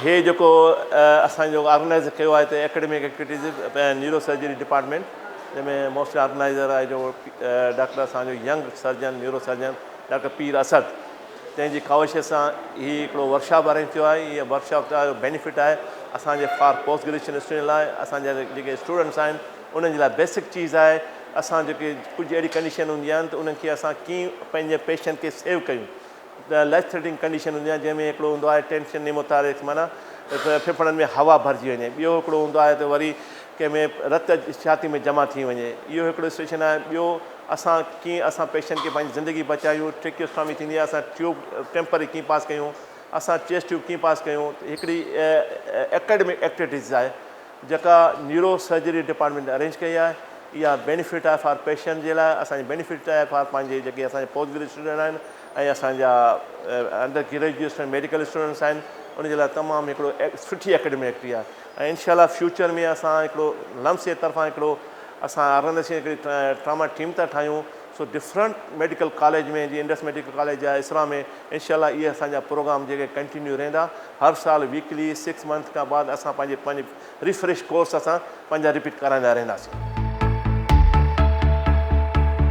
हे जेको असांजो ऑर्गेनाइज़ कयो आहे हिते academic activities neuro surgery department जंहिंमें मोस्ट ऑर्गेनाइज़र आहे जो डॉक्टर असांजो young surgeon neuro surgeon doctor पीर असद तंहिंजी ख़्वाहिश सां हीउ हिकिड़ो वर्कशॉप अरेंज कयो आहे। हीअ वर्कशॉप जो बेनिफिट आहे असांजे फॉर पोस्ट ग्रेजुएशन स्टूडेंट लाइ असांजा जेके स्टूडेंट्स आहिनि उन्हनि जे लाइ बेसिक चीज़ आहे। असां जेके कुझु अहिड़ी कंडीशन हूंदियूं आहिनि त उन्हनि खे असां कीअं पंहिंजे पेशेंट खे सेव कयूं। लाइफ थ्रेटनिंग कंडीशन हूंदी आहे जंहिंमें हिकिड़ो हूंदो आहे टेंशन निमोथोरेक्स माना फेफड़नि में हवा भरिजी वञे। ॿियो हिकिड़ो हूंदो आहे त वरी कंहिंमें रत छाती में जमा थी वञे। इहो हिकिड़ो सिचुएशन आहे। ॿियो असां कीअं असां पेशेंट खे पंहिंजी ज़िंदगी बचायूं। ट्रिक्योस्टॉमी थींदी आहे असां ट्यूब टेम्पररी कीअं पास कयूं, असां चेस्ट ट्यूब कीअं पास कयूं। हिकिड़ी एकेडमिक एक्टिविटीज़ आहे जेका न्यूरो सर्जरी डिपार्टमेंट अरेंज कई आहे। इहा बेनिफिट आहे फॉर पेशेंट जे लाइ, असांजी बेनिफिट आहे फॉर पंहिंजे जेके असांजे पोस्ट ग्रेजुएट स्टूडेंट आहिनि ऐं असांजा अंडर ग्रेजुएट मेडिकल स्टूडेंट्स आहिनि उनजे लाइ तमामु हिकिड़ो सुठी एकेडमिक एक्टिविटी आहे। ऐं इनशाला फ्यूचर में असां हिकिड़ो लम्स जे तरफ़ां हिकिड़ो असां ऑर्गेनाइज़ेशन हिकिड़ी ट्रामा टीम था ठाहियूं। सो डिफरेंट मेडिकल कॉलेज में जीअं इंडस मेडिकल कॉलेज आहे इसरा में इनशाला इहे असांजा प्रोग्राम जेके कंटिन्यू रहंदा। हर साल वीकली 6 मंथ खां बाद असां पंहिंजे रिफ्रेश कोर्स असां पंहिंजा रिपीट कराईंदा रहंदासीं।